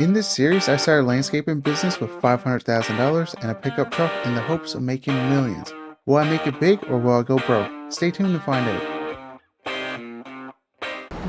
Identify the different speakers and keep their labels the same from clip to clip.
Speaker 1: In this series, I started a landscaping business with $500,000 and a pickup truck in the hopes of making millions. Will I make it big or will I go broke? Stay tuned to find out.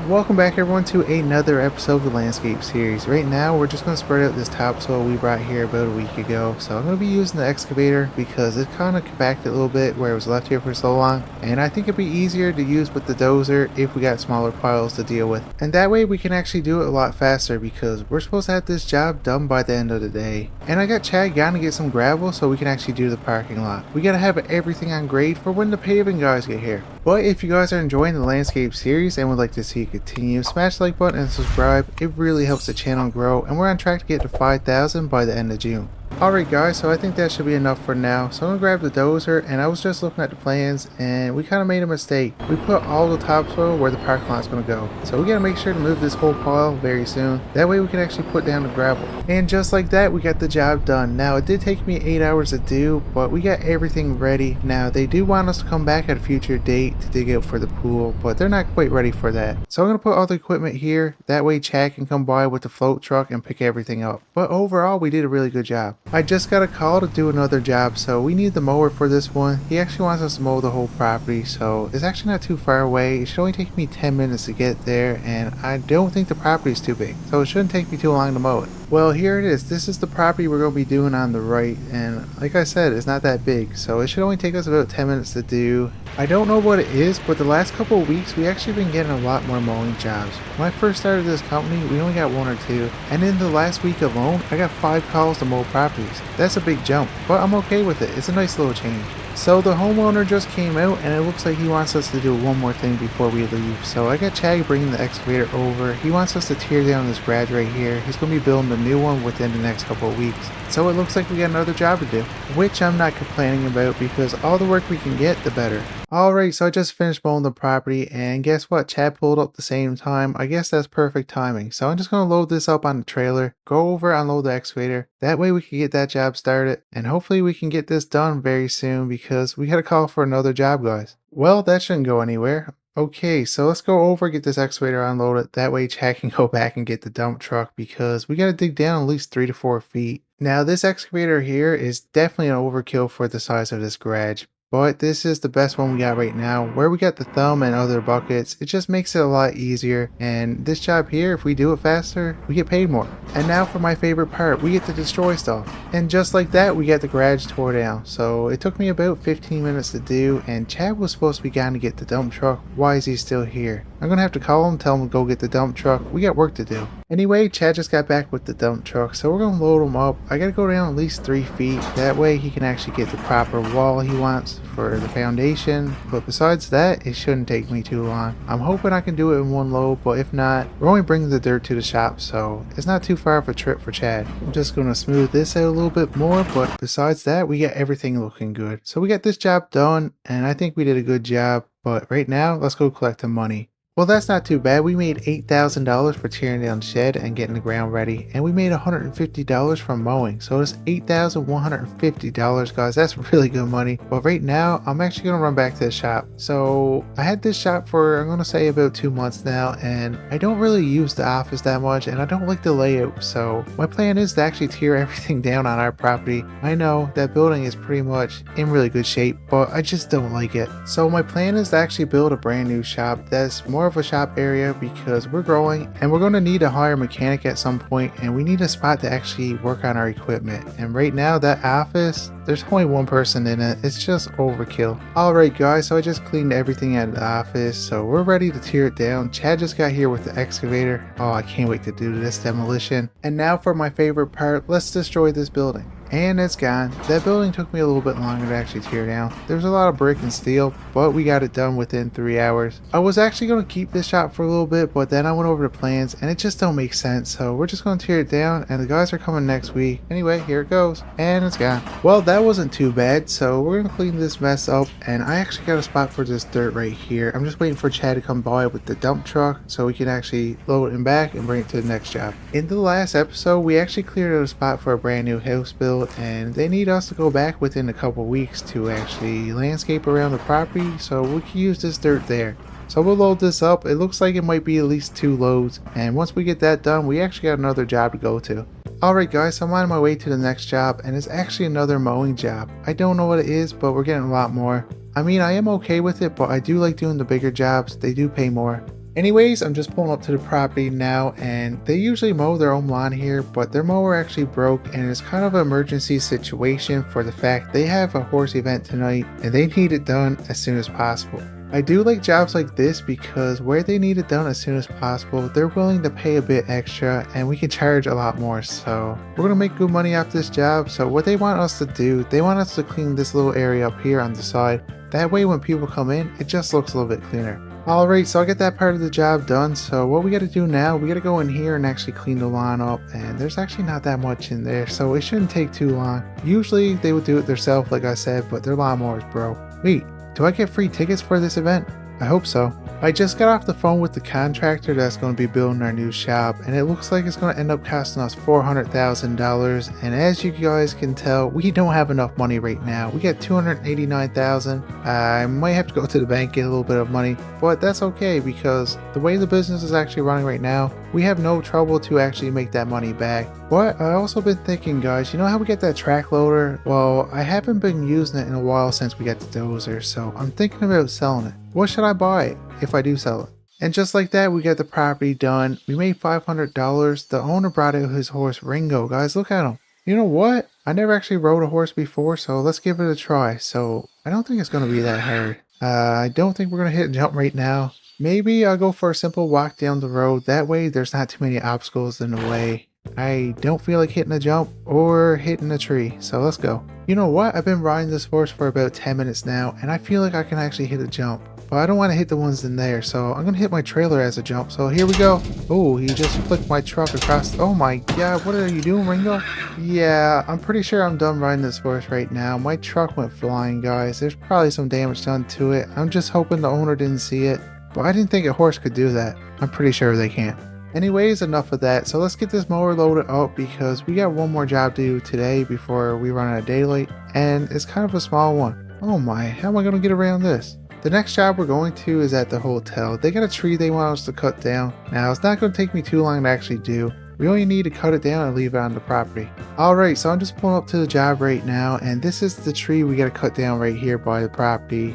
Speaker 1: Welcome back everyone to another episode of the landscape series. Right now we're just going to spread out this topsoil we brought here about a week ago. So I'm going to be using the excavator because it kind of compacted a little bit where it was left here for so long. And I think it'd be easier to use with the dozer if we got smaller piles to deal with. And that way we can actually do it a lot faster because we're supposed to have this job done by the end of the day. And I got Chad going to get some gravel so we can actually do the parking lot. We got to have everything on grade for when the paving guys get here. But if you guys are enjoying the landscape series and would like to see it continue, smash the like button and subscribe. It really helps the channel grow, and we're on track to get to 5,000 by the end of June. Alright guys, so I think that should be enough for now. So I'm going to grab the dozer, and I was just looking at the plans and we kind of made a mistake. We put all the topsoil where the parking lot is going to go. So we got to make sure to move this whole pile very soon. That way we can actually put down the gravel. And just like that, we got the job done. Now it did take me 8 hours to do, but we got everything ready. Now they do want us to come back at a future date to dig out for the pool, but they're not quite ready for that. So I'm going to put all the equipment here. That way Chad can come by with the float truck and pick everything up. But overall, we did a really good job. I just got a call to do another job, so we need the mower for this one. He actually wants us to mow the whole property, so it's actually not too far away. It should only take me 10 minutes to get there, and I don't think the property is too big, so it shouldn't take me too long to mow it. Well, here it is. This is the property we're going to be doing on the right, and like I said, it's not that big, so it should only take us about 10 minutes to do. I don't know what it is, but the last couple of weeks we actually been getting a lot more mowing jobs. When I first started this company, we only got 1 or 2, and in the last week alone, I got 5 calls to mow properties. That's a big jump, but I'm okay with it. It's a nice little change. So the homeowner just came out, and it looks like he wants us to do one more thing before we leave. So I got Chad bringing the excavator over. He wants us to tear down this garage right here. He's going to be building a new one within the next couple of weeks. So it looks like we got another job to do, which I'm not complaining about because all the work we can get, the better. Alright, so I just finished mowing the property, and guess what? Chad pulled up the same time. I guess that's perfect timing. So I'm just going to load this up on the trailer, go over, unload the excavator. That way we can get that job started, and hopefully we can get this done very soon because we got a call for another job, guys. Well, that shouldn't go anywhere. Okay, so let's go over, get this excavator unloaded. That way Chad can go back and get the dump truck because we got to dig down at least 3 to 4 feet. Now this excavator here is definitely an overkill for the size of this garage. But this is the best one we got right now. Where we got the thumb and other buckets, it just makes it a lot easier. And this job here, if we do it faster, we get paid more. And now for my favorite part, we get to destroy stuff. And just like that, we got the garage tore down. So it took me about 15 minutes to do, and Chad was supposed to be gone to get the dump truck. Why is he still here? I'm gonna have to call him, tell him to go get the dump truck. We got work to do. Anyway, Chad just got back with the dump truck, so we're gonna load him up. I gotta go down at least 3 feet. That way he can actually get the proper wall he wants for the foundation. But besides that, it shouldn't take me too long. I'm hoping I can do it in one load, but if not, we're only bringing the dirt to the shop, so it's not too far of a trip for Chad. I'm just gonna smooth this out a little bit more, but besides that, we got everything looking good. So we got this job done, and I think we did a good job. But right now, let's go collect the money. Well, that's not too bad. We made $8,000 for tearing down the shed and getting the ground ready, and we made $150 from mowing. So it's $8,150, guys. That's really good money. But right now, I'm actually going to run back to the shop. So I had this shop for, I'm going to say, about 2 months now, and I don't really use the office that much, and I don't like the layout. So my plan is to actually tear everything down on our property. I know that building is pretty much in really good shape, but I just don't like it. So my plan is to actually build a brand new shop that's more of a shop area because we're growing and we're going to need to hire a mechanic at some point, and we need a spot to actually work on our equipment. And right now that office, there's only 1 person in it. It's just overkill. Alright guys, so I just cleaned everything out of the office, so we're ready to tear it down. Chad just got here with the excavator. Oh, I can't wait to do this demolition. And now for my favorite part, let's destroy this building. And it's gone. That building took me a little bit longer to actually tear down. There's a lot of brick and steel, but we got it done within 3 hours. I was actually going to keep this shop for a little bit, but then I went over the plans and it just don't make sense. So we're just going to tear it down, and the guys are coming next week. Anyway, here it goes. And it's gone. Well, that wasn't too bad. So we're going to clean this mess up, and I actually got a spot for this dirt right here. I'm just waiting for Chad to come by with the dump truck so we can actually load it back and bring it to the next job. In the last episode, we actually cleared out a spot for a brand new house build, and they need us to go back within a couple weeks to actually landscape around the property so we can use this dirt there. So we'll load this up. It looks like it might be at least 2 loads, and once we get that done, we actually got another job to go to. Alright guys, so I'm on my way to the next job, and it's actually another mowing job. I don't know what it is, but we're getting a lot more. I mean, I am okay with it, but I do like doing the bigger jobs. They do pay more. Anyways, I'm just pulling up to the property now, and they usually mow their own lawn here, but their mower actually broke, and it's kind of an emergency situation for the fact they have a horse event tonight, and they need it done as soon as possible. I do like jobs like this because where they need it done as soon as possible, they're willing to pay a bit extra and we can charge a lot more. So we're going to make good money off this job. So what they want us to do, they want us to clean this little area up here on the side. That way when people come in, it just looks a little bit cleaner. Alright, so I get that part of the job done. So what we got to do now, we got to go in here and actually clean the lawn up. And there's actually not that much in there, so it shouldn't take too long. Usually they would do it themselves like I said, but their lawnmowers broke. Wait. Do I get free tickets for this event? I hope so. I just got off the phone with the contractor that's going to be building our new shop, and it looks like it's going to end up costing us $400,000, and as you guys can tell, we don't have enough money right now. We got $289,000. I might have to go to the bank, get a little bit of money, but that's okay because the way the business is actually running right now, we have no trouble to actually make that money back. But I also been thinking, guys, you know how we get that track loader? Well, I haven't been using it in a while since we got the dozer, so I'm thinking about selling it. What should I buy if I do sell it? And just like that, we got the property done. We made $500. The owner brought out his horse Ringo. Guys, look at him. You know what? I never actually rode a horse before, so let's give it a try. So I don't think it's going to be that hard. I don't think we're going to hit and jump right now. Maybe I'll go for a simple walk down the road. That way there's not too many obstacles in the way. I don't feel like hitting a jump or hitting a tree, so let's go. You know what? I've been riding this horse for about 10 minutes now, and I feel like I can actually hit a jump. But I don't want to hit the ones in there, so I'm going to hit my trailer as a jump. So here we go. Oh, he just flicked my truck across. Oh my god, what are you doing, Ringo? Yeah, I'm pretty sure I'm done riding this horse right now. My truck went flying, guys. There's probably some damage done to it. I'm just hoping the owner didn't see it. But I didn't think a horse could do that. I'm pretty sure they can't. Anyways, enough of that. So let's get this mower loaded up because we got one more job to do today before we run out of daylight. And it's kind of a small one. Oh my, how am I going to get around this? The next job we're going to is at the hotel. They got a tree they want us to cut down. Now, it's not going to take me too long to actually do. We only need to cut it down and leave it on the property. Alright, so I'm just pulling up to the job right now. And this is the tree we got to cut down right here by the property.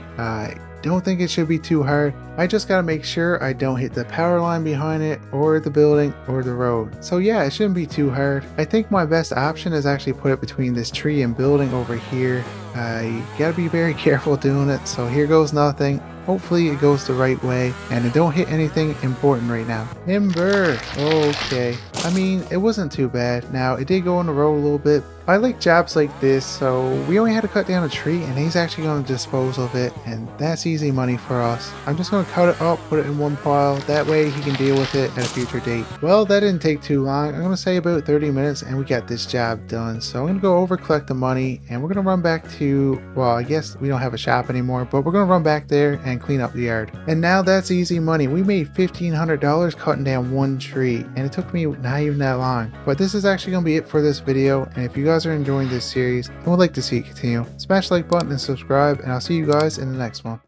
Speaker 1: Don't think it should be too hard. I just gotta make sure I don't hit the power line behind it or the building or the road. So yeah, it shouldn't be too hard. I think my best option is actually put it between this tree and building over here. You gotta be very careful doing it. So here goes nothing. Hopefully it goes the right way and it don't hit anything important right now. Timber. Okay. I mean, it wasn't too bad. Now, it did go on the road a little bit. I like jobs like this, so we only had to cut down a tree and he's actually going to dispose of it, and that's easy money for us. I'm just going to cut it up, put it in one pile, that way he can deal with it at a future date. Well, that didn't take too long. I'm going to say about 30 minutes and we got this job done. So I'm going to go over, collect the money, and we're going to run back to, well, I guess we don't have a shop anymore, but we're going to run back there and clean up the yard. And now that's easy money. We made $1,500 cutting down one tree, and it took me not even that long. But this is actually going to be it for this video, and if you guys are enjoying this series and would like to see it continue, smash the like button and subscribe, and I'll see you guys in the next one.